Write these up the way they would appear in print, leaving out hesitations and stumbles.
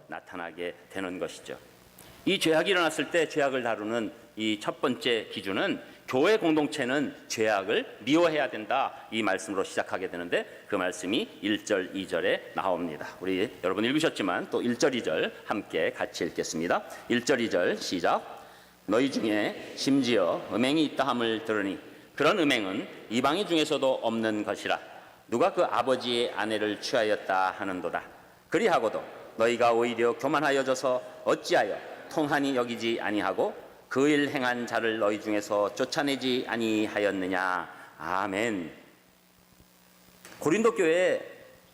나타나게 되는 것이죠. 이 죄악이 일어났을 때 죄악을 다루는 이 첫 번째 기준은 교회 공동체는 죄악을 미워해야 된다, 이 말씀으로 시작하게 되는데 그 말씀이 1절, 2절에 나옵니다. 우리 여러분 읽으셨지만 또 1절, 2절 함께 같이 읽겠습니다. 1절, 2절 시작. 너희 중에 심지어 음행이 있다 함을 들으니 그런 음행은 이방인 중에서도 없는 것이라. 누가 그 아버지의 아내를 취하였다 하는도다. 그리하고도 너희가 오히려 교만하여져서 어찌하여 통한이 여기지 아니하고 그 일 행한 자를 너희 중에서 쫓아내지 아니하였느냐. 아멘. 고린도 교회의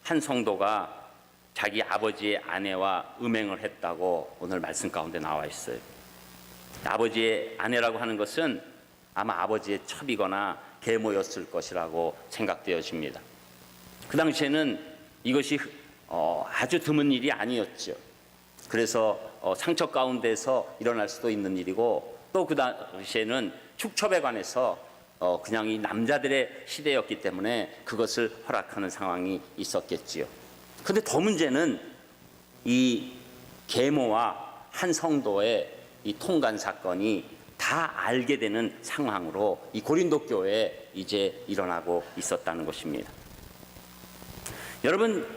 한 성도가 자기 아버지의 아내와 음행을 했다고 오늘 말씀 가운데 나와 있어요. 아버지의 아내라고 하는 것은 아마 아버지의 첩이거나 계모였을 것이라고 생각되어집니다. 그 당시에는 이것이 아주 드문 일이 아니었죠. 그래서 상처 가운데서 일어날 수도 있는 일이고, 또 그 당시에는 축첩에 관해서 그냥 이 남자들의 시대였기 때문에 그것을 허락하는 상황이 있었겠지요. 그런데 더 문제는 이 계모와 한 성도의 이 통간 사건이 다 알게 되는 상황으로 이 고린도 교회에 이제 일어나고 있었다는 것입니다. 여러분,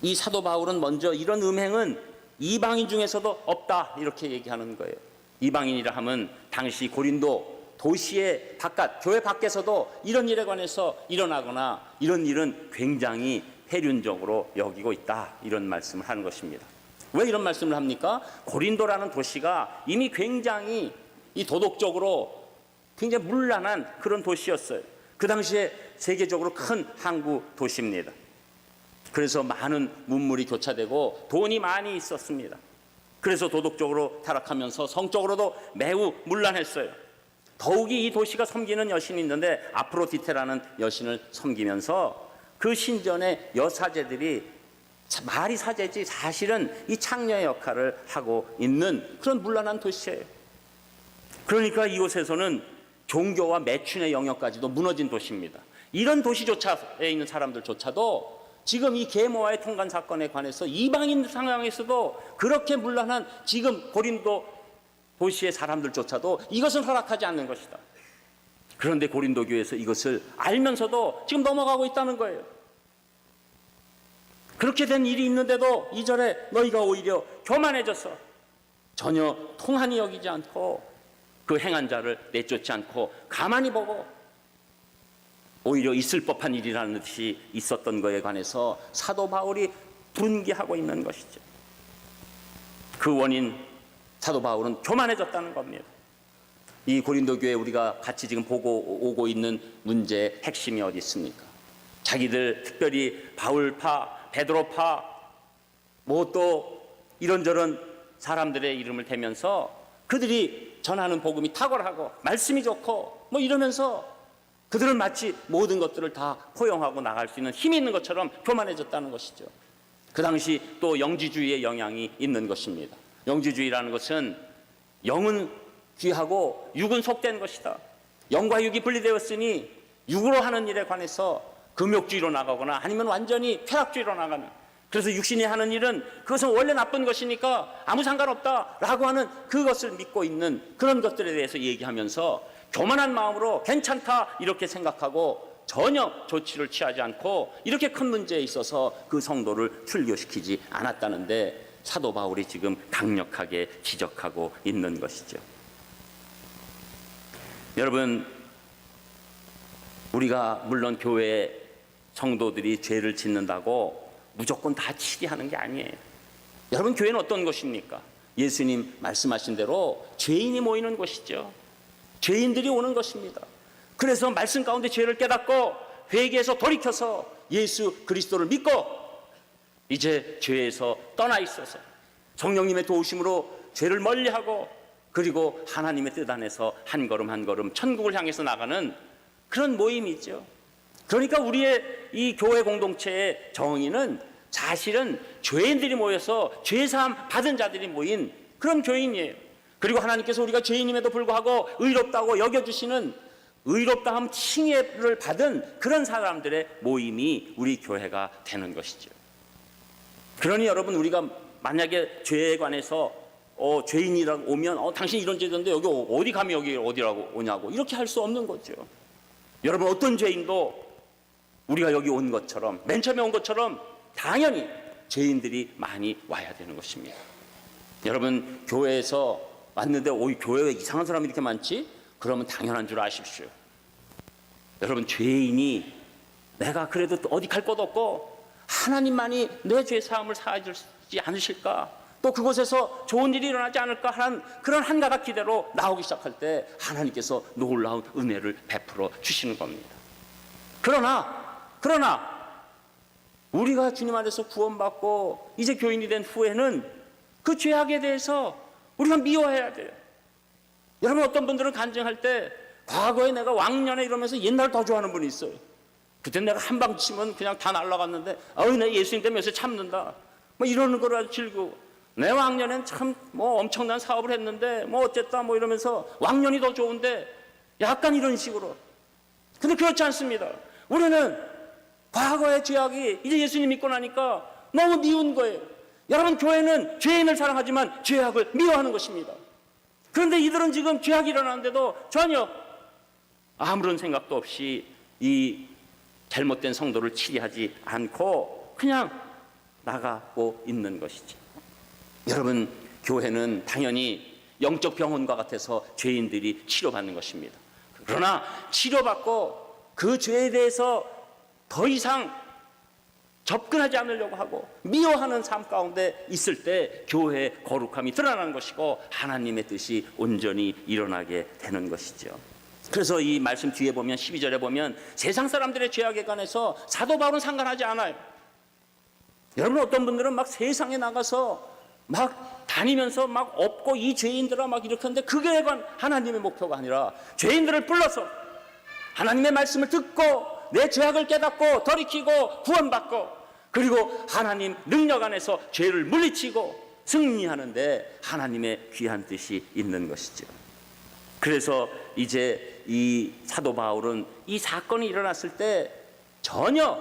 이 사도 바울은 먼저 이런 음행은 이방인 중에서도 없다 이렇게 얘기하는 거예요. 이방인이라 하면 당시 고린도 도시의 바깥, 교회 밖에서도 이런 일에 관해서 일어나거나 이런 일은 굉장히 폐륜적으로 여기고 있다, 이런 말씀을 하는 것입니다. 왜 이런 말씀을 합니까? 고린도라는 도시가 이미 굉장히 이 도덕적으로 굉장히 문란한 그런 도시였어요. 그 당시에 세계적으로 큰 항구 도시입니다. 그래서 많은 문물이 교차되고 돈이 많이 있었습니다. 그래서 도덕적으로 타락하면서 성적으로도 매우 문란했어요. 더욱이 이 도시가 섬기는 여신이 있는데 아프로디테라는 여신을 섬기면서 그 신전의 여사제들이 말이 사제지 사실은 이 창녀의 역할을 하고 있는 그런 문란한 도시예요. 그러니까 이곳에서는 종교와 매춘의 영역까지도 무너진 도시입니다. 이런 도시조차에 있는 사람들조차도 지금 이 계모와의 통간 사건에 관해서 이방인 상황에서도 그렇게 문란한 지금 고린도 도시의 사람들조차도 이것은 허락하지 않는 것이다. 그런데 고린도 교회에서 이것을 알면서도 지금 넘어가고 있다는 거예요. 그렇게 된 일이 있는데도 2절에 너희가 오히려 교만해져서 전혀 통한이 여기지 않고 그 행한 자를 내쫓지 않고 가만히 보고 오히려 있을 법한 일이라는 듯이 있었던 것에 관해서 사도 바울이 분개하고 있는 것이죠. 그 원인, 사도 바울은 교만해졌다는 겁니다. 이 고린도 교회 우리가 같이 지금 보고 오고 있는 문제의 핵심이 어디 있습니까? 자기들 특별히 바울파, 베드로파, 뭐 또 이런저런 사람들의 이름을 대면서 그들이 전하는 복음이 탁월하고 말씀이 좋고 뭐 이러면서 그들은 마치 모든 것들을 다 포용하고 나갈 수 있는 힘이 있는 것처럼 교만해졌다는 것이죠. 그 당시 또 영지주의의 영향이 있는 것입니다. 영지주의라는 것은 영은 귀하고 육은 속된 것이다. 영과 육이 분리되었으니 육으로 하는 일에 관해서 금욕주의로 나가거나 아니면 완전히 쾌락주의로 나가는, 그래서 육신이 하는 일은 그것은 원래 나쁜 것이니까 아무 상관없다라고 하는 그것을 믿고 있는 그런 것들에 대해서 얘기하면서 교만한 마음으로 괜찮다 이렇게 생각하고 전혀 조치를 취하지 않고 이렇게 큰 문제에 있어서 그 성도를 출교시키지 않았다는데 사도 바울이 지금 강력하게 지적하고 있는 것이죠. 여러분, 우리가 물론 교회 성도들이 죄를 짓는다고 무조건 다 치리하는 게 아니에요. 여러분, 교회는 어떤 곳입니까? 예수님 말씀하신 대로 죄인이 모이는 곳이죠. 죄인들이 오는 것입니다. 그래서 말씀 가운데 죄를 깨닫고 회개해서 돌이켜서 예수 그리스도를 믿고 이제 죄에서 떠나 있어서 성령님의 도우심으로 죄를 멀리하고 그리고 하나님의 뜻 안에서 한 걸음 한 걸음 천국을 향해서 나가는 그런 모임이죠. 그러니까 우리의 이 교회 공동체의 정의는 사실은 죄인들이 모여서 죄사함 받은 자들이 모인 그런 교인이에요. 그리고 하나님께서 우리가 죄인임에도 불구하고 의롭다고 여겨주시는 의롭다함 칭의를 받은 그런 사람들의 모임이 우리 교회가 되는 것이죠. 그러니 여러분, 우리가 만약에 죄에 관해서 죄인이라고 오면 당신 이런 죄인데 여기 어디 감히 여기 어디라고 오냐고 이렇게 할 수 없는 거죠. 여러분, 어떤 죄인도 우리가 여기 온 것처럼, 맨 처음에 온 것처럼 당연히 죄인들이 많이 와야 되는 것입니다. 여러분, 교회에서 왔는데 교회에 이상한 사람이 이렇게 많지? 그러면 당연한 줄 아십시오. 여러분, 죄인이 내가 그래도 어디 갈 곳 없고 하나님만이 내 죄 사함을 사해주지 않으실까? 또 그곳에서 좋은 일이 일어나지 않을까 하는 그런 한가닥 기대로 나오기 시작할 때 하나님께서 놀라운 은혜를 베풀어 주시는 겁니다. 그러나 우리가 주님 안에서 구원받고 이제 교인이 된 후에는 그 죄악에 대해서 우리가 미워해야 돼요. 여러분, 어떤 분들은 간증할 때 과거에 내가 왕년에 이러면서 옛날 더 좋아하는 분이 있어요. 그때 내가 한 방 치면 그냥 다 날아갔는데 내 예수님 때문에 요새 참는다 뭐 이러는 걸 아주 즐거워. 내 왕년엔 참 엄청난 사업을 했는데 어쨌다 이러면서 왕년이 더 좋은데 약간 이런 식으로. 근데 그렇지 않습니다. 우리는 과거의 죄악이 이제 예수님 믿고 나니까 너무 미운 거예요. 여러분, 교회는 죄인을 사랑하지만 죄악을 미워하는 것입니다. 그런데 이들은 지금 죄악이 일어나는데도 전혀 아무런 생각도 없이 이 잘못된 성도를 치리하지 않고 그냥 나가고 있는 것이지. 여러분, 교회는 당연히 영적 병원과 같아서 죄인들이 치료받는 것입니다. 그러나 치료받고 그 죄에 대해서 더 이상 접근하지 않으려고 하고 미워하는 삶 가운데 있을 때 교회의 거룩함이 드러나는 것이고 하나님의 뜻이 온전히 일어나게 되는 것이죠. 그래서 이 말씀 뒤에 보면 12절에 보면 세상 사람들의 죄악에 관해서 사도 바울은 상관하지 않아요. 여러분, 어떤 분들은 막 세상에 나가서 막 다니면서 막 없고 이 죄인들아 막 이렇게 하는데 그게 하나님의 목표가 아니라 죄인들을 불러서 하나님의 말씀을 듣고 내 죄악을 깨닫고 돌이키고 구원받고 그리고 하나님 능력 안에서 죄를 물리치고 승리하는데 하나님의 귀한 뜻이 있는 것이죠. 그래서 이제 이 사도 바울은 이 사건이 일어났을 때 전혀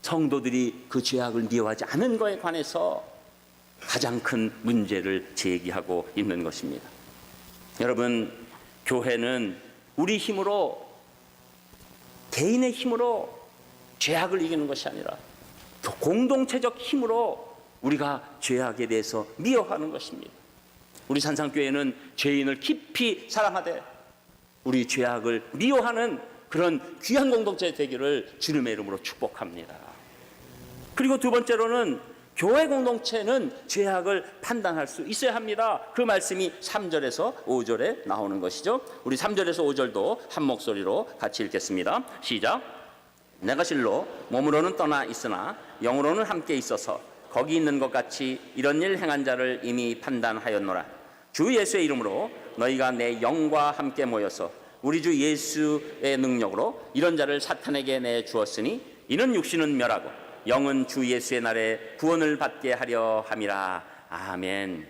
성도들이 그 죄악을 미워하지 않은 것에 관해서 가장 큰 문제를 제기하고 있는 것입니다. 여러분, 교회는 우리 힘으로, 개인의 힘으로 죄악을 이기는 것이 아니라 공동체적 힘으로 우리가 죄악에 대해서 미워하는 것입니다. 우리 산상교회는 죄인을 깊이 사랑하되 우리 죄악을 미워하는 그런 귀한 공동체 되기를 주님의 이름으로 축복합니다. 그리고 두 번째로는 교회 공동체는 죄악을 판단할 수 있어야 합니다. 그 말씀이 3절에서 5절에 나오는 것이죠. 우리 3절에서 5절도 한 목소리로 같이 읽겠습니다. 시작. 내가 실로 몸으로는 떠나 있으나 영으로는 함께 있어서 거기 있는 것 같이 이런 일 행한 자를 이미 판단하였노라. 주 예수의 이름으로 너희가 내 영과 함께 모여서 우리 주 예수의 능력으로 이런 자를 사탄에게 내주었으니 이는 육신은 멸하고 영은 주 예수의 날에 구원을 받게 하려 함이라. 아멘.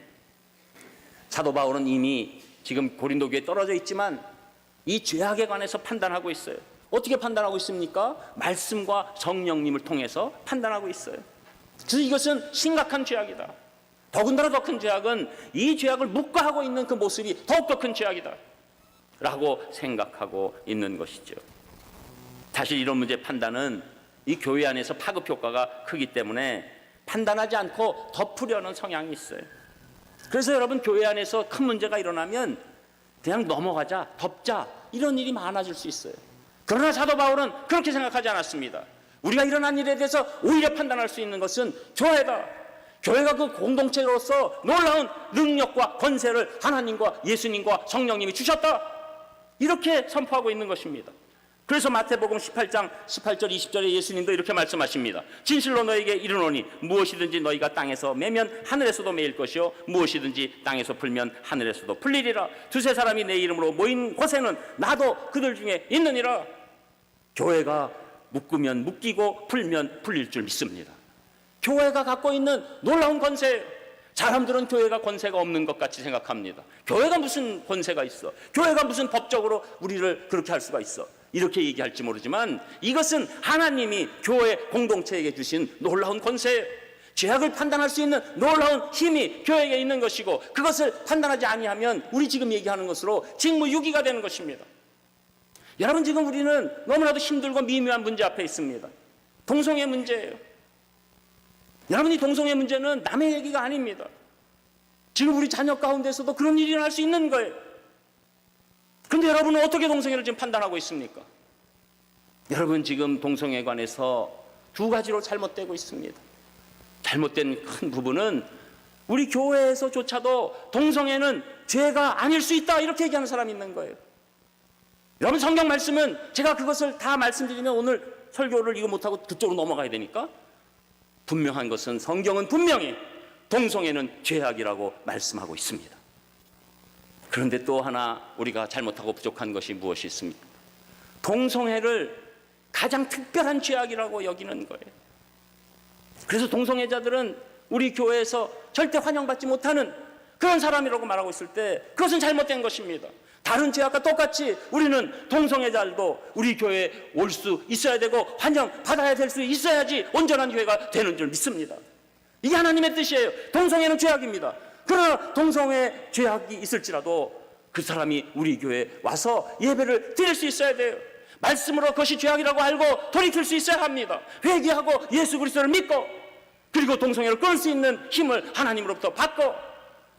사도 바울은 이미 지금 고린도 교회에 떨어져 있지만 이 죄악에 관해서 판단하고 있어요. 어떻게 판단하고 있습니까? 말씀과 성령님을 통해서 판단하고 있어요. 그래서 이것은 심각한 죄악이다. 더군다나 더 큰 죄악은 이 죄악을 묵과하고 있는 그 모습이 더욱더 큰 죄악이다 라고 생각하고 있는 것이죠. 사실 이런 문제 판단은 이 교회 안에서 파급 효과가 크기 때문에 판단하지 않고 덮으려는 성향이 있어요. 그래서 여러분, 교회 안에서 큰 문제가 일어나면 그냥 넘어가자, 덮자 이런 일이 많아질 수 있어요. 그러나 사도 바울은 그렇게 생각하지 않았습니다. 우리가 일어난 일에 대해서 오히려 판단할 수 있는 것은 교회다. 교회가 그 공동체로서 놀라운 능력과 권세를 하나님과 예수님과 성령님이 주셨다. 이렇게 선포하고 있는 것입니다. 그래서 마태복음 18장 18절 20절에 예수님도 이렇게 말씀하십니다. 진실로 너에게 이르노니 무엇이든지 너희가 땅에서 매면 하늘에서도 매일 것이요 무엇이든지 땅에서 풀면 하늘에서도 풀리리라. 두세 사람이 내 이름으로 모인 곳에는 나도 그들 중에 있느니라. 교회가 묶으면 묶이고 풀면 풀릴 줄 믿습니다. 교회가 갖고 있는 놀라운 권세. 사람들은 교회가 권세가 없는 것 같이 생각합니다. 교회가 무슨 권세가 있어? 교회가 무슨 법적으로 우리를 그렇게 할 수가 있어? 이렇게 얘기할지 모르지만 이것은 하나님이 교회 공동체에게 주신 놀라운 권세예요. 죄악을 판단할 수 있는 놀라운 힘이 교회에 있는 것이고, 그것을 판단하지 아니하면 우리 지금 얘기하는 것으로 직무유기가 되는 것입니다. 여러분, 지금 우리는 너무나도 힘들고 미묘한 문제 앞에 있습니다. 동성애 문제예요. 여러분, 이 동성애 문제는 남의 얘기가 아닙니다. 지금 우리 자녀 가운데서도 그런 일이 일어날 수 있는 거예요. 그런데 여러분은 어떻게 동성애를 지금 판단하고 있습니까? 여러분, 지금 동성애에 관해서 두 가지로 잘못되고 있습니다. 잘못된 큰 부분은 우리 교회에서조차도 동성애는 죄가 아닐 수 있다, 이렇게 얘기하는 사람이 있는 거예요. 여러분, 성경 말씀은 제가 그것을 다 말씀드리면 오늘 설교를 이거 못하고 그쪽으로 넘어가야 되니까, 분명한 것은 성경은 분명히 동성애는 죄악이라고 말씀하고 있습니다. 그런데 또 하나 우리가 잘못하고 부족한 것이 무엇이 있습니까? 동성애를 가장 특별한 죄악이라고 여기는 거예요. 그래서 동성애자들은 우리 교회에서 절대 환영받지 못하는 그런 사람이라고 말하고 있을 때, 그것은 잘못된 것입니다. 다른 죄악과 똑같이 우리는 동성애자들도 우리 교회에 올 수 있어야 되고 환영받아야 될 수 있어야지 온전한 교회가 되는 줄 믿습니다. 이게 하나님의 뜻이에요. 동성애는 죄악입니다. 그러나 동성애 죄악이 있을지라도 그 사람이 우리 교회에 와서 예배를 드릴 수 있어야 돼요. 말씀으로 그것이 죄악이라고 알고 돌이킬 수 있어야 합니다. 회개하고 예수 그리스도를 믿고, 그리고 동성애를 끊을 수 있는 힘을 하나님으로부터 받고,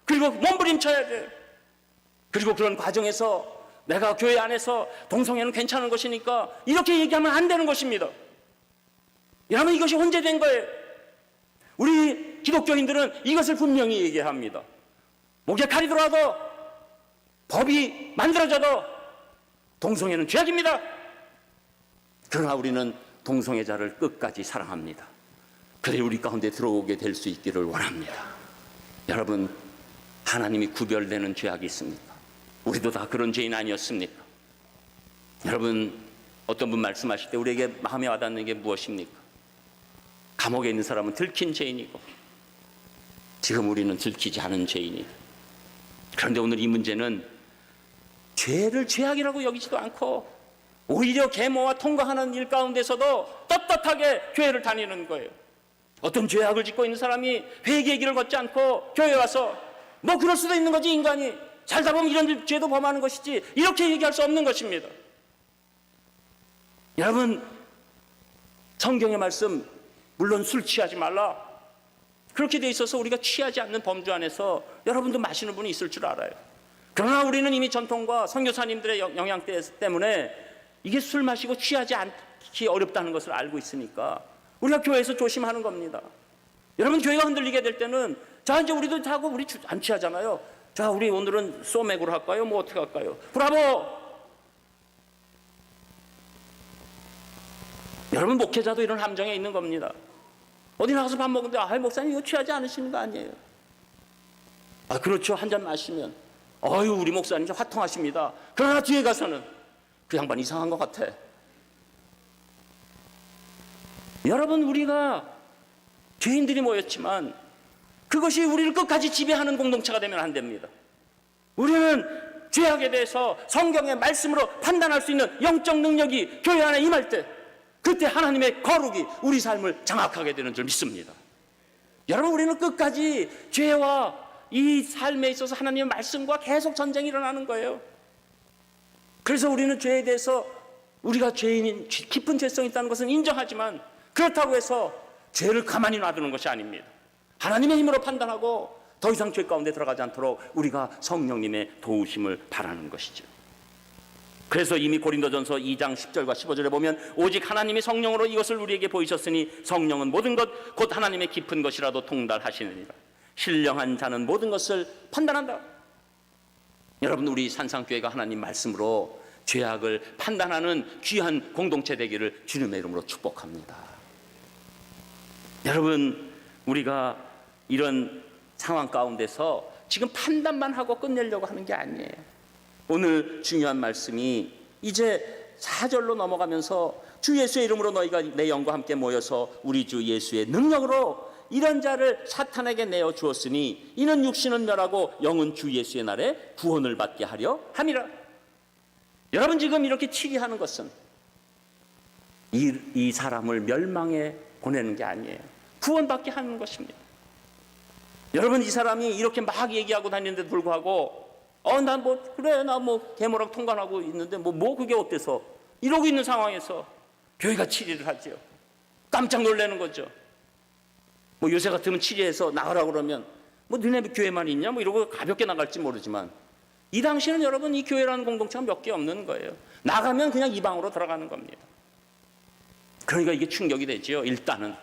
그리고 몸부림쳐야 돼요. 그리고 그런 과정에서 내가 교회 안에서 동성애는 괜찮은 것이니까 이렇게 얘기하면 안 되는 것입니다. 여러분, 이것이 혼재된 거예요. 우리 기독교인들은 이것을 분명히 얘기합니다. 목에 칼이 들어와도, 법이 만들어져도 동성애는 죄악입니다. 그러나 우리는 동성애자를 끝까지 사랑합니다. 그래 우리 가운데 들어오게 될 수 있기를 원합니다. 여러분, 하나님이 구별되는 죄악이 있습니까? 우리도 다 그런 죄인 아니었습니까? 여러분, 어떤 분 말씀하실 때 우리에게 마음에 와닿는 게 무엇입니까? 감옥에 있는 사람은 들킨 죄인이고, 지금 우리는 들키지 않은 죄인이다. 그런데 오늘 이 문제는 죄를 죄악이라고 여기지도 않고 오히려 계모와 통과하는 일 가운데서도 떳떳하게 교회를 다니는 거예요. 어떤 죄악을 짓고 있는 사람이 회개의 길을 걷지 않고 교회에 와서 뭐 그럴 수도 있는 거지, 인간이 살다 보면 이런 죄도 범하는 것이지, 이렇게 얘기할 수 없는 것입니다. 여러분, 성경의 말씀, 물론 술 취하지 말라, 그렇게 돼 있어서 우리가 취하지 않는 범주 안에서 여러분도 마시는 분이 있을 줄 알아요. 그러나 우리는 이미 전통과 선교사님들의 영향 때문에 이게 술 마시고 취하지 않기 어렵다는 것을 알고 있으니까 우리가 교회에서 조심하는 겁니다. 여러분, 교회가 흔들리게 될 때는, 자, 이제 우리도 하고 우리 안 취하잖아요. 자, 우리 오늘은 소맥으로 할까요? 뭐 어떻게 할까요? 브라보! 여러분, 목회자도 이런 함정에 있는 겁니다. 어디 나가서 밥 먹는데, 아, 목사님 이거 취하지 않으시는 거 아니에요? 아, 그렇죠. 한 잔 마시면, 어유 우리 목사님 화통하십니다. 그러나 뒤에 가서는 그 양반 이상한 것 같아. 여러분, 우리가 죄인들이 모였지만 그것이 우리를 끝까지 지배하는 공동체가 되면 안 됩니다. 우리는 죄악에 대해서 성경의 말씀으로 판단할 수 있는 영적 능력이 교회 안에 임할 때, 그때 하나님의 거룩이 우리 삶을 장악하게 되는 줄 믿습니다. 여러분, 우리는 끝까지 죄와 이 삶에 있어서 하나님의 말씀과 계속 전쟁이 일어나는 거예요. 그래서 우리는 죄에 대해서 우리가 죄인인 깊은 죄성이 있다는 것은 인정하지만, 그렇다고 해서 죄를 가만히 놔두는 것이 아닙니다. 하나님의 힘으로 판단하고 더 이상 죄 가운데 들어가지 않도록 우리가 성령님의 도우심을 바라는 것이죠. 그래서 이미 고린도전서 2장 10절과 15절에 보면, 오직 하나님이 성령으로 이것을 우리에게 보이셨으니 성령은 모든 것 곧 하나님의 깊은 것이라도 통달하시느니라. 신령한 자는 모든 것을 판단한다. 여러분, 우리 산상교회가 하나님 말씀으로 죄악을 판단하는 귀한 공동체 되기를 주님의 이름으로 축복합니다. 여러분, 우리가 이런 상황 가운데서 지금 판단만 하고 끝내려고 하는 게 아니에요. 오늘 중요한 말씀이 이제 4절로 넘어가면서, 주 예수의 이름으로 너희가 내 영과 함께 모여서 우리 주 예수의 능력으로 이런 자를 사탄에게 내어 주었으니 이는 육신은 멸하고 영은 주 예수의 날에 구원을 받게 하려 함이라. 여러분, 지금 이렇게 치리하는 것은 이 사람을 멸망에 보내는 게 아니에요. 구원받게 하는 것입니다. 여러분, 이 사람이 이렇게 막 얘기하고 다니는데도 불구하고 난 뭐 그래 나 뭐 계모락 통관하고 있는데 뭐 그게 어때서 이러고 있는 상황에서 교회가 치리를 하죠. 깜짝 놀라는 거죠. 뭐 요새 같으면 치리해서 나가라고 그러면 뭐 너네 교회만 있냐 뭐 이러고 가볍게 나갈지 모르지만 이 당시는 여러분 이 교회라는 공동체가 몇 개 없는 거예요. 나가면 그냥 이 방으로 들어가는 겁니다. 그러니까 이게 충격이 되죠, 일단은.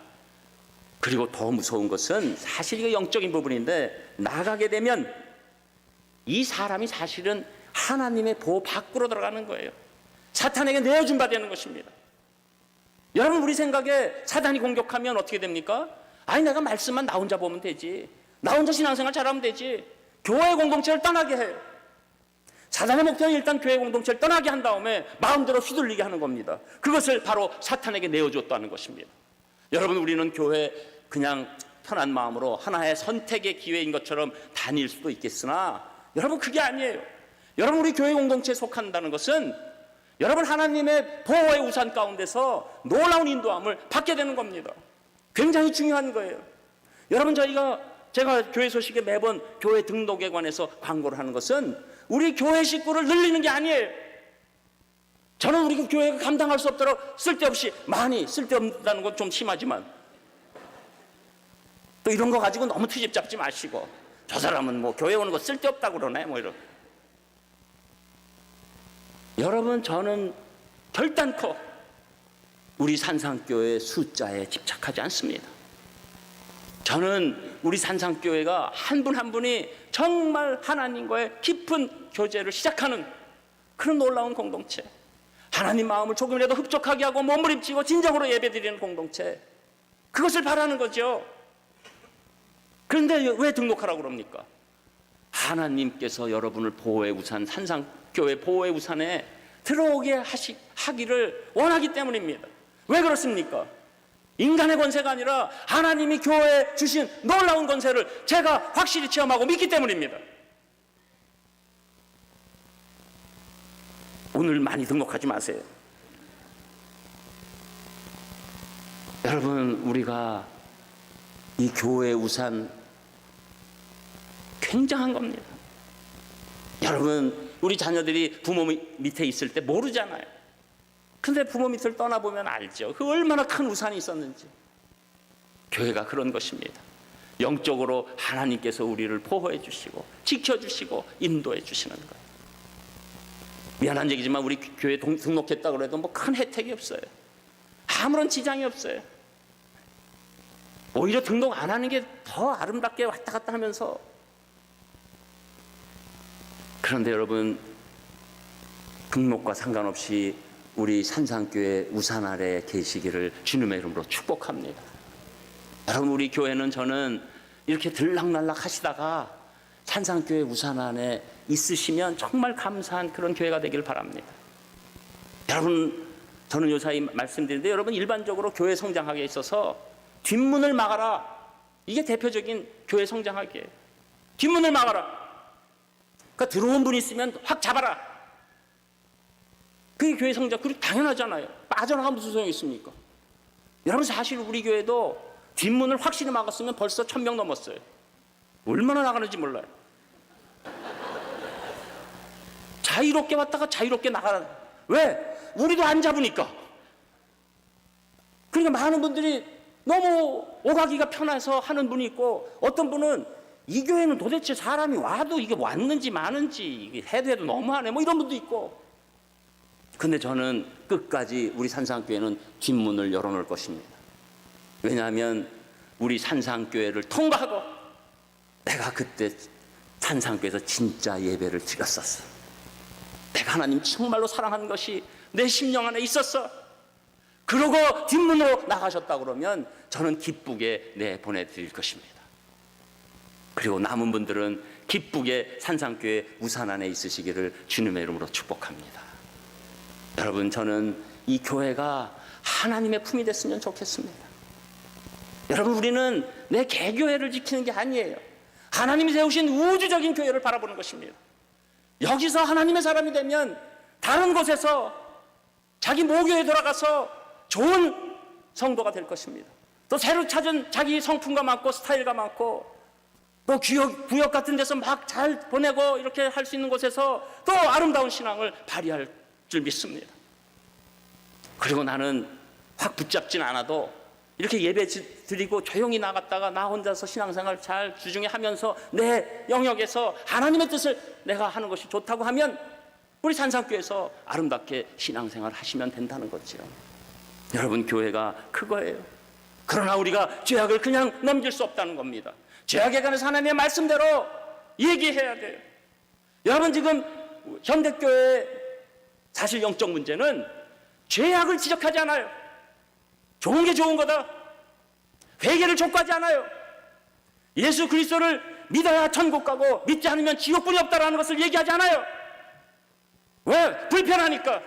그리고 더 무서운 것은 사실 이거 영적인 부분인데 나가게 되면 이 사람이 사실은 하나님의 보호 밖으로 들어가는 거예요. 사탄에게 내어준 바 되는 것입니다. 여러분, 우리 생각에 사탄이 공격하면 어떻게 됩니까? 아니 내가 말씀만 나 혼자 보면 되지, 나 혼자 신앙생활 잘하면 되지, 교회 공동체를 떠나게 해요. 사단의 목표는 일단 교회 공동체를 떠나게 한 다음에 마음대로 휘둘리게 하는 겁니다. 그것을 바로 사탄에게 내어줬다는 것입니다. 여러분, 우리는 교회 그냥 편한 마음으로 하나의 선택의 기회인 것처럼 다닐 수도 있겠으나 여러분, 그게 아니에요. 여러분, 우리 교회 공동체에 속한다는 것은 여러분 하나님의 보호의 우산 가운데서 놀라운 인도함을 받게 되는 겁니다. 굉장히 중요한 거예요. 여러분, 제가 교회 소식에 매번 교회 등록에 관해서 광고를 하는 것은 우리 교회 식구를 늘리는 게 아니에요. 저는 우리 교회가 감당할 수 없도록 쓸데없이 많이, 쓸데없다는 건 좀 심하지만 또 이런 거 가지고 너무 트집 잡지 마시고 저 사람은 뭐 교회 오는 거 쓸데없다고 그러네 뭐 이런. 여러분, 저는 결단코 우리 산상교회 숫자에 집착하지 않습니다. 저는 우리 산상교회가 한 분 한 분이 정말 하나님과의 깊은 교제를 시작하는 그런 놀라운 공동체, 하나님 마음을 조금이라도 흡족하게 하고 몸부림치고 진정으로 예배드리는 공동체, 그것을 바라는 거죠. 그런데 왜 등록하라고 그럽니까? 하나님께서 여러분을 보호의 우산, 산상교회 보호의 우산에 들어오게 하기를 원하기 때문입니다. 왜 그렇습니까? 인간의 권세가 아니라 하나님이 교회에 주신 놀라운 권세를 제가 확실히 체험하고 믿기 때문입니다. 오늘 많이 등록하지 마세요. 여러분, 우리가 이 교회의 우산 굉장한 겁니다. 여러분, 우리 자녀들이 부모 밑에 있을 때 모르잖아요. 근데 부모 밑을 떠나보면 알죠. 그 얼마나 큰 우산이 있었는지. 교회가 그런 것입니다. 영적으로 하나님께서 우리를 보호해 주시고 지켜주시고 인도해 주시는 거예요. 미안한 얘기지만 우리 교회 등록했다고 해도 뭐 큰 혜택이 없어요. 아무런 지장이 없어요. 오히려 등록 안 하는 게 더 아름답게 왔다 갔다 하면서. 그런데 여러분, 등록과 상관없이 우리 산상교회 우산 아래 계시기를 주님의 이름으로 축복합니다. 여러분, 우리 교회는 저는 이렇게 들락날락 하시다가 산상교회 우산 안에 있으시면 정말 감사한 그런 교회가 되기를 바랍니다. 여러분, 저는 요사이 말씀드리는데 여러분, 일반적으로 교회 성장하기에 있어서 뒷문을 막아라, 이게 대표적인 교회 성장하기예요. 뒷문을 막아라. 그러니까 들어온 분이 있으면 확 잡아라. 그게 교회 성장. 그리고 당연하잖아요. 빠져나가면 무슨 소용이 있습니까? 여러분, 사실 우리 교회도 뒷문을 확실히 막았으면 벌써 1000명 넘었어요. 얼마나 나가는지 몰라요. 자유롭게 왔다가 자유롭게 나가라. 왜? 우리도 안 잡으니까. 그러니까 많은 분들이 너무 오가기가 편해서 하는 분이 있고, 어떤 분은 이 교회는 도대체 사람이 와도 이게 왔는지 마는지 이게 해도 너무하네 뭐 이런 분도 있고. 근데 저는 끝까지 우리 산상교회는 뒷문을 열어놓을 것입니다. 왜냐하면 우리 산상교회를 통과하고 내가 그때 산상교회에서 진짜 예배를 드렸었어. 내가 하나님 정말로 사랑하는 것이 내 심령 안에 있었어. 그러고 뒷문으로 나가셨다고 그러면 저는 기쁘게 내보내드릴 것입니다. 그리고 남은 분들은 기쁘게 산상교회 우산 안에 있으시기를 주님의 이름으로 축복합니다. 여러분, 저는 이 교회가 하나님의 품이 됐으면 좋겠습니다. 여러분, 우리는 내 개교회를 지키는 게 아니에요. 하나님이 세우신 우주적인 교회를 바라보는 것입니다. 여기서 하나님의 사람이 되면 다른 곳에서 자기 모교에 돌아가서 좋은 성도가 될 것입니다. 또 새로 찾은 자기 성품과 맞고 스타일과 맞고 또 구역 같은 데서 막 잘 보내고 이렇게 할 수 있는 곳에서 또 아름다운 신앙을 발휘할 줄 믿습니다. 그리고 나는 확 붙잡진 않아도 이렇게 예배 드리고 조용히 나갔다가 나 혼자서 신앙생활 잘 주중에 하면서 내 영역에서 하나님의 뜻을 내가 하는 것이 좋다고 하면 우리 산상교회에서 아름답게 신앙생활 하시면 된다는 거죠. 여러분, 교회가 그거예요. 그러나 우리가 죄악을 그냥 넘길 수 없다는 겁니다. 죄악에 관해서 하나님의 말씀대로 얘기해야 돼요. 여러분, 지금 현대교회의 사실 영적 문제는 죄악을 지적하지 않아요. 좋은 게 좋은 거다. 회개를 촉구하지 않아요. 예수 그리스도를 믿어야 천국 가고 믿지 않으면 지옥뿐이 없다라는 것을 얘기하지 않아요. 왜? 불편하니까.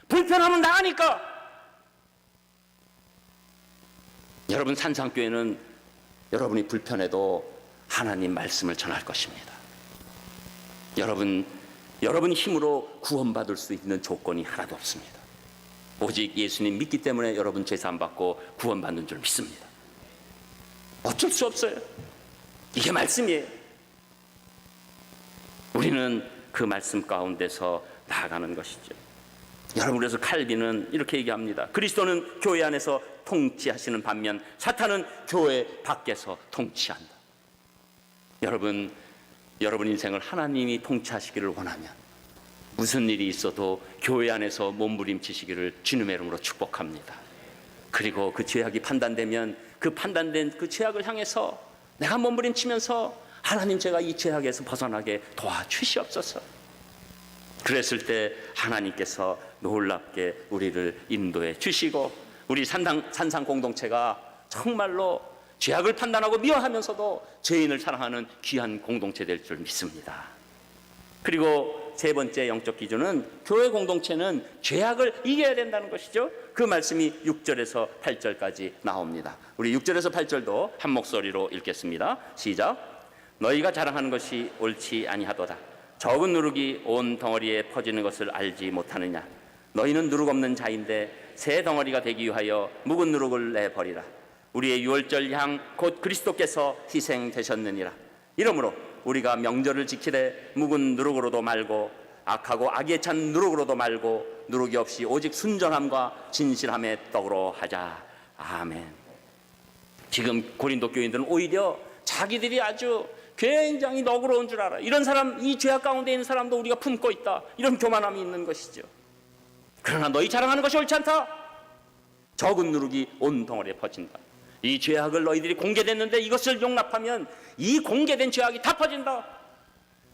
불편하면 나가니까. 여러분, 산상교회는 여러분이 불편해도 하나님 말씀을 전할 것입니다. 여러분 힘으로 구원받을 수 있는 조건이 하나도 없습니다. 오직 예수님 믿기 때문에 여러분 죄사함 받고 구원받는 줄 믿습니다. 어쩔 수 없어요. 이게 말씀이에요. 우리는 그 말씀 가운데서 나아가는 것이죠. 여러분, 그래서 칼빈은 이렇게 얘기합니다. 그리스도는 교회 안에서 통치하시는 반면 사탄은 교회 밖에서 통치한다. 여러분 인생을 하나님이 통치하시기를 원하면 무슨 일이 있어도 교회 안에서 몸부림치시기를 주님의 이름으로 축복합니다. 그리고 그 죄악이 판단되면 그 판단된 그 죄악을 향해서 내가 몸부림치면서 하나님, 제가 이 죄악에서 벗어나게 도와주시옵소서. 그랬을 때 하나님께서 놀랍게 우리를 인도해 주시고 우리 산상 공동체가 정말로 죄악을 판단하고 미워하면서도 죄인을 사랑하는 귀한 공동체 될 줄 믿습니다. 그리고 세 번째 영적 기준은 교회 공동체는 죄악을 이겨야 된다는 것이죠. 그 말씀이 6절에서 8절까지 나옵니다. 우리 6절에서 8절도 한 목소리로 읽겠습니다. 시작. 너희가 자랑하는 것이 옳지 아니하도다. 적은 누룩이 온 덩어리에 퍼지는 것을 알지 못하느냐. 너희는 누룩 없는 자인데 새 덩어리가 되기 위하여 묵은 누룩을 내버리라. 우리의 유월절 양 곧 그리스도께서 희생되셨느니라. 이러므로 우리가 명절을 지키되 묵은 누룩으로도 말고 악하고 악에 찬 누룩으로도 말고 누룩이 없이 오직 순전함과 진실함의 떡으로 하자. 아멘. 지금 고린도 교인들은 오히려 자기들이 아주 굉장히 너그러운 줄 알아. 이런 사람, 이 죄악 가운데 있는 사람도 우리가 품고 있다. 이런 교만함이 있는 것이죠. 그러나 너희 자랑하는 것이 옳지 않다. 적은 누룩이 온 덩어리에 퍼진다. 이 죄악을 너희들이 공개됐는데 이것을 용납하면 이 공개된 죄악이 다 퍼진다.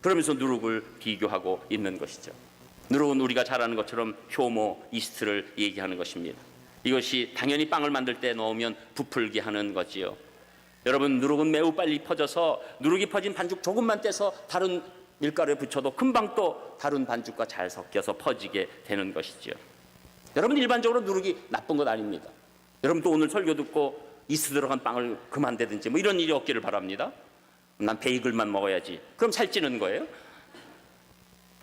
그러면서 누룩을 비교하고 있는 것이죠. 누룩은 우리가 잘 아는 것처럼 효모, 이스트를 얘기하는 것입니다. 이것이 당연히 빵을 만들 때 넣으면 부풀게 하는 거지요. 여러분, 누룩은 매우 빨리 퍼져서 누룩이 퍼진 반죽 조금만 떼서 다른 밀가루에 붙여도 금방 또 다른 반죽과 잘 섞여서 퍼지게 되는 것이죠. 여러분, 일반적으로 누룩이 나쁜 것 아닙니다. 여러분 또 오늘 설교 듣고 이스트 들어간 빵을 그만대든지 뭐 이런 일이 없기를 바랍니다. 난 베이글만 먹어야지. 그럼 살찌는 거예요.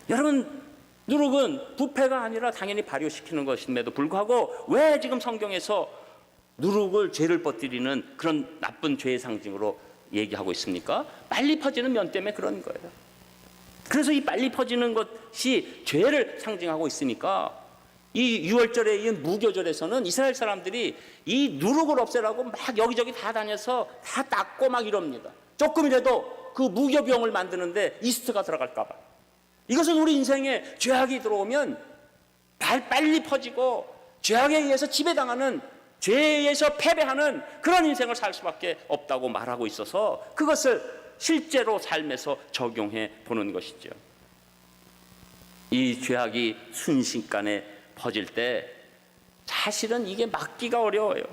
여러분, 누룩은 부패가 아니라 당연히 발효시키는 것임에도 불구하고 왜 지금 성경에서 누룩을 죄를 퍼뜨리는 그런 나쁜 죄의 상징으로 얘기하고 있습니까? 빨리 퍼지는 면 때문에 그런 거예요. 그래서 이 빨리 퍼지는 것이 죄를 상징하고 있으니까 이 유월절에 이은 무교절에서는 이스라엘 사람들이 이 누룩을 없애라고 막 여기저기 다 다녀서 다 닦고 막 이럽니다. 조금이라도 그 무교병을 만드는데 이스트가 들어갈까 봐. 이것은 우리 인생에 죄악이 들어오면 빨리 퍼지고 죄악에 의해서 지배당하는, 죄에 의해서 패배하는 그런 인생을 살 수밖에 없다고 말하고 있어서 그것을 실제로 삶에서 적용해 보는 것이죠. 이 죄악이 순식간에 퍼질 때 사실은 이게 막기가 어려워요.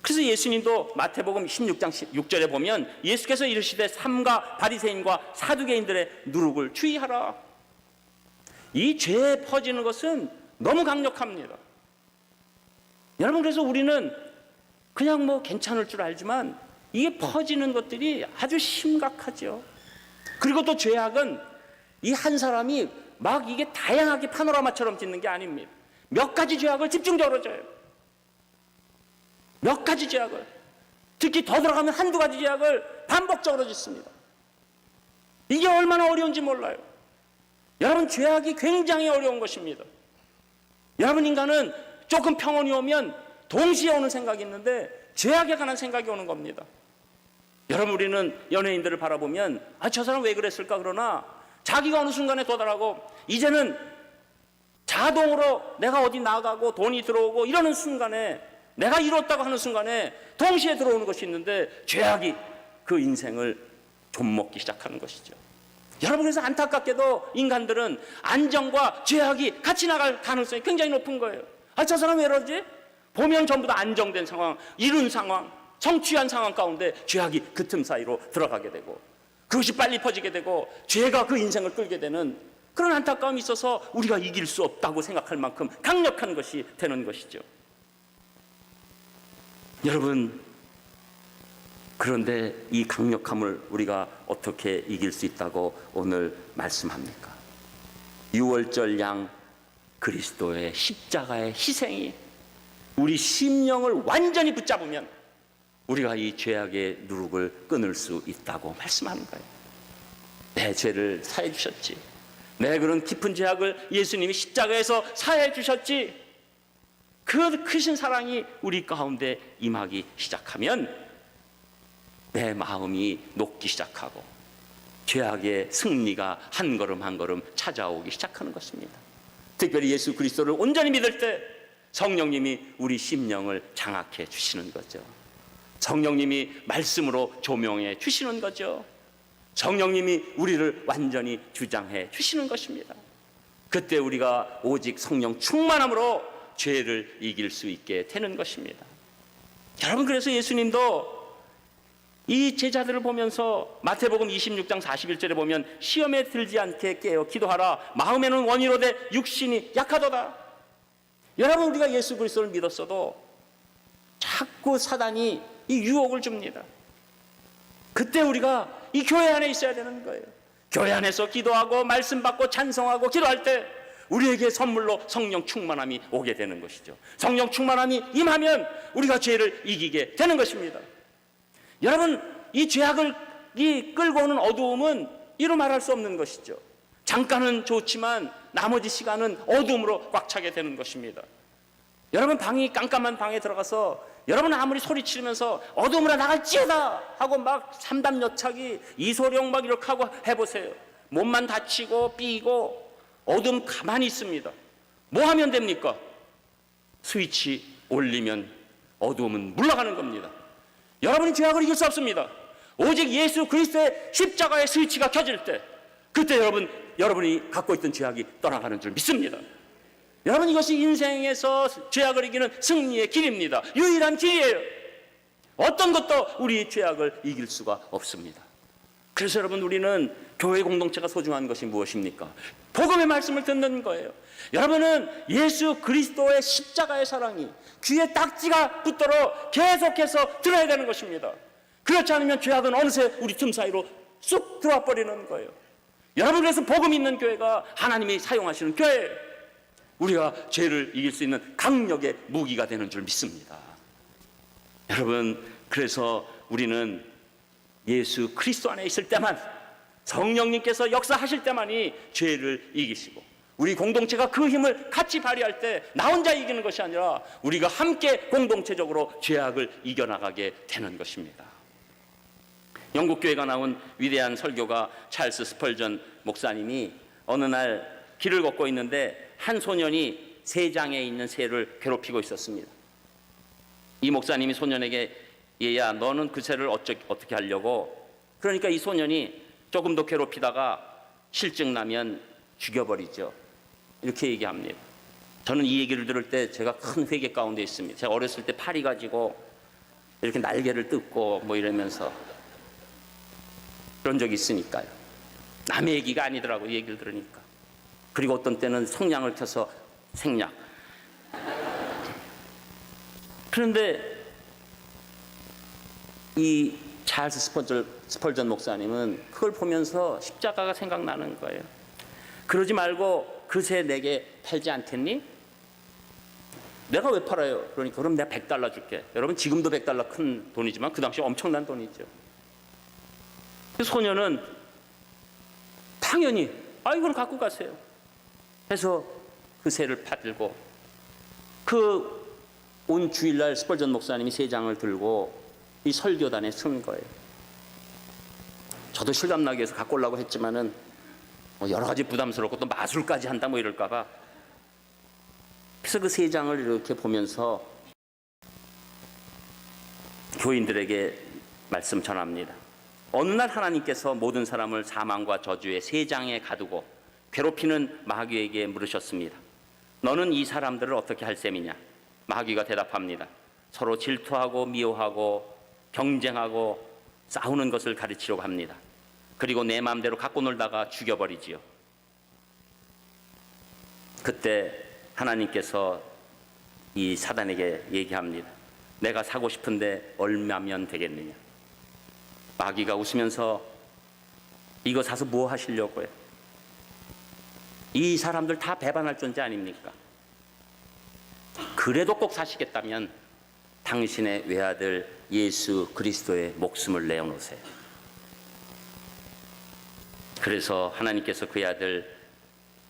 그래서 예수님도 마태복음 16장 6절에 보면 예수께서 이르시되 삼가 바리새인과 사두개인들의 누룩을 주의하라. 이 죄에 퍼지는 것은 너무 강력합니다. 여러분, 그래서 우리는 그냥 뭐 괜찮을 줄 알지만 이게 퍼지는 것들이 아주 심각하죠. 그리고 또 죄악은 이 한 사람이 막 이게 다양하게 파노라마처럼 짓는 게 아닙니다. 몇 가지 죄악을 집중적으로 져요. 몇 가지 죄악을. 특히 더 들어가면 한두 가지 죄악을 반복적으로 짓습니다. 이게 얼마나 어려운지 몰라요. 여러분, 죄악이 굉장히 어려운 것입니다. 여러분, 인간은 조금 평온이 오면 동시에 오는 생각이 있는데 죄악에 관한 생각이 오는 겁니다. 여러분, 우리는 연예인들을 바라보면 저 사람 왜 그랬을까? 그러나 자기가 어느 순간에 도달하고 이제는 자동으로 내가 어디 나가고 돈이 들어오고 이러는 순간에, 내가 이뤘다고 하는 순간에 동시에 들어오는 것이 있는데 죄악이 그 인생을 좀먹기 시작하는 것이죠. 여러분, 그래서 안타깝게도 인간들은 안정과 죄악이 같이 나갈 가능성이 굉장히 높은 거예요. 저 사람 왜 이러지? 보면 전부 다 안정된 상황, 이룬 상황, 성취한 상황 가운데 죄악이 그 틈 사이로 들어가게 되고 그것이 빨리 퍼지게 되고 죄가 그 인생을 끌게 되는 그런 안타까움이 있어서 우리가 이길 수 없다고 생각할 만큼 강력한 것이 되는 것이죠. 여러분, 그런데 이 강력함을 우리가 어떻게 이길 수 있다고 오늘 말씀합니까? 유월절 양 그리스도의 십자가의 희생이 우리 심령을 완전히 붙잡으면 우리가 이 죄악의 누룩을 끊을 수 있다고 말씀하는 거예요. 내 죄를 사해 주셨지. 내 그런 깊은 죄악을 예수님이 십자가에서 사해 주셨지. 그 크신 사랑이 우리 가운데 임하기 시작하면 내 마음이 녹기 시작하고 죄악의 승리가 한 걸음 한 걸음 찾아오기 시작하는 것입니다. 특별히 예수 그리스도를 온전히 믿을 때 성령님이 우리 심령을 장악해 주시는 거죠. 성령님이 말씀으로 조명해 주시는 거죠. 성령님이 우리를 완전히 주장해 주시는 것입니다. 그때 우리가 오직 성령 충만함으로 죄를 이길 수 있게 되는 것입니다. 여러분, 그래서 예수님도 이 제자들을 보면서 마태복음 26장 41절에 보면 시험에 들지 않게 깨어 기도하라. 마음에는 원이로되 육신이 약하도다. 여러분, 우리가 예수 그리스도를 믿었어도 자꾸 사단이 이 유혹을 줍니다. 그때 우리가 이 교회 안에 있어야 되는 거예요. 교회 안에서 기도하고 말씀 받고 찬송하고 기도할 때 우리에게 선물로 성령 충만함이 오게 되는 것이죠. 성령 충만함이 임하면 우리가 죄를 이기게 되는 것입니다. 여러분, 이 죄악을 끌고 오는 어두움은 이루 말할 수 없는 것이죠. 잠깐은 좋지만 나머지 시간은 어두움으로 꽉 차게 되는 것입니다. 여러분, 깜깜한 방에 들어가서 여러분 아무리 소리치면서 어둠으로 나갈지어다 하고 막 삼담여차기 이소룡 막 이렇게 하고 해보세요. 몸만 다치고 삐고 어둠 가만히 있습니다. 뭐 하면 됩니까? 스위치 올리면 어둠은 물러가는 겁니다. 여러분이 죄악을 이길 수 없습니다. 오직 예수 그리스도의 십자가의 스위치가 켜질 때 그때 여러분이 갖고 있던 죄악이 떠나가는 줄 믿습니다. 여러분, 이것이 인생에서 죄악을 이기는 승리의 길입니다. 유일한 길이에요. 어떤 것도 우리 죄악을 이길 수가 없습니다. 그래서 여러분, 우리는 교회 공동체가 소중한 것이 무엇입니까? 복음의 말씀을 듣는 거예요. 여러분은 예수 그리스도의 십자가의 사랑이 귀에 딱지가 붙도록 계속해서 들어야 되는 것입니다. 그렇지 않으면 죄악은 어느새 우리 틈 사이로 쑥 들어와 버리는 거예요. 여러분, 그래서 복음 있는 교회가 하나님이 사용하시는 교회예요. 우리가 죄를 이길 수 있는 강력의 무기가 되는 줄 믿습니다. 여러분, 그래서 우리는 예수 그리스도 안에 있을 때만, 성령님께서 역사하실 때만이 죄를 이기시고 우리 공동체가 그 힘을 같이 발휘할 때 나 혼자 이기는 것이 아니라 우리가 함께 공동체적으로 죄악을 이겨나가게 되는 것입니다. 영국 교회가 나온 위대한 설교가 찰스 스펄전 목사님이 어느 날 길을 걷고 있는데 한 소년이 새장에 있는 새를 괴롭히고 있었습니다. 이 목사님이 소년에게 얘야, 너는 그 새를 어떻게 하려고? 그러니까 이 소년이 조금 더 괴롭히다가 실증 나면 죽여버리죠. 이렇게 얘기합니다. 저는 이 얘기를 들을 때 제가 큰 회개 가운데 있습니다. 제가 어렸을 때 파리 가지고 이렇게 날개를 뜯고 뭐 이러면서 그런 적이 있으니까요. 남의 얘기가 아니더라고요, 이 얘기를 들으니까. 그리고 어떤 때는 성냥을 켜서 생략. 그런데 이 찰스 스펄전 목사님은 그걸 보면서 십자가가 생각나는 거예요. 그러지 말고 그 새 내게 팔지 않겠니? 내가 왜 팔아요? 그러니까 그럼 내가 $100 줄게. 여러분 지금도 $100 큰 돈이지만 그 당시 엄청난 돈이죠. 그 소녀는 당연히 이걸 갖고 가세요. 해서 그 새를 팔고 그 온 주일날 스펄전 목사님이 3장을 들고 이 설교단에 쓴 거예요. 저도 실감나게 해서 갖고 오려고 했지만은 여러 가지 부담스럽고 또 마술까지 한다 뭐 이럴까봐. 그래서 그 3장을 이렇게 보면서 교인들에게 말씀 전합니다. 어느 날 하나님께서 모든 사람을 사망과 저주의 3장에 가두고 괴롭히는 마귀에게 물으셨습니다. 너는 이 사람들을 어떻게 할 셈이냐? 마귀가 대답합니다. 서로 질투하고 미워하고 경쟁하고 싸우는 것을 가르치려고 합니다. 그리고 내 마음대로 갖고 놀다가 죽여버리지요. 그때 하나님께서 이 사단에게 얘기합니다. 내가 사고 싶은데 얼마면 되겠느냐? 마귀가 웃으면서 이거 사서 뭐 하시려고요? 이 사람들 다 배반할 존재 아닙니까? 그래도 꼭 사시겠다면 당신의 외아들 예수 그리스도의 목숨을 내어놓으세요. 그래서 하나님께서 그의 아들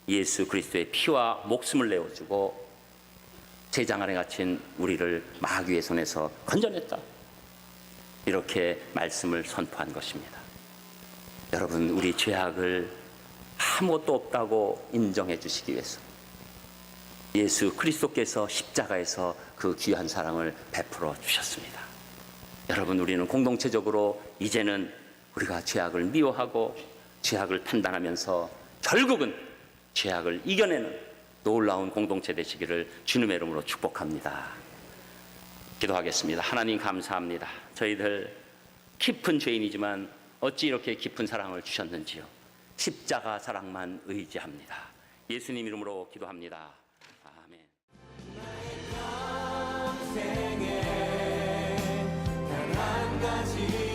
예수 그리스도의 피와 목숨을 내어주고 제장 안에 갇힌 우리를 마귀의 손에서 건져냈다. 이렇게 말씀을 선포한 것입니다. 여러분, 우리 죄악을 아무것도 없다고 인정해 주시기 위해서 예수 그리스도께서 십자가에서 그 귀한 사랑을 베풀어 주셨습니다. 여러분, 우리는 공동체적으로 이제는 우리가 죄악을 미워하고 죄악을 판단하면서 결국은 죄악을 이겨내는 놀라운 공동체 되시기를 주님의 이름으로 축복합니다. 기도하겠습니다. 하나님 감사합니다. 저희들 깊은 죄인이지만 어찌 이렇게 깊은 사랑을 주셨는지요. 십자가 사랑만 의지합니다. 예수님 이름으로 기도합니다. 아멘. 단 한 가지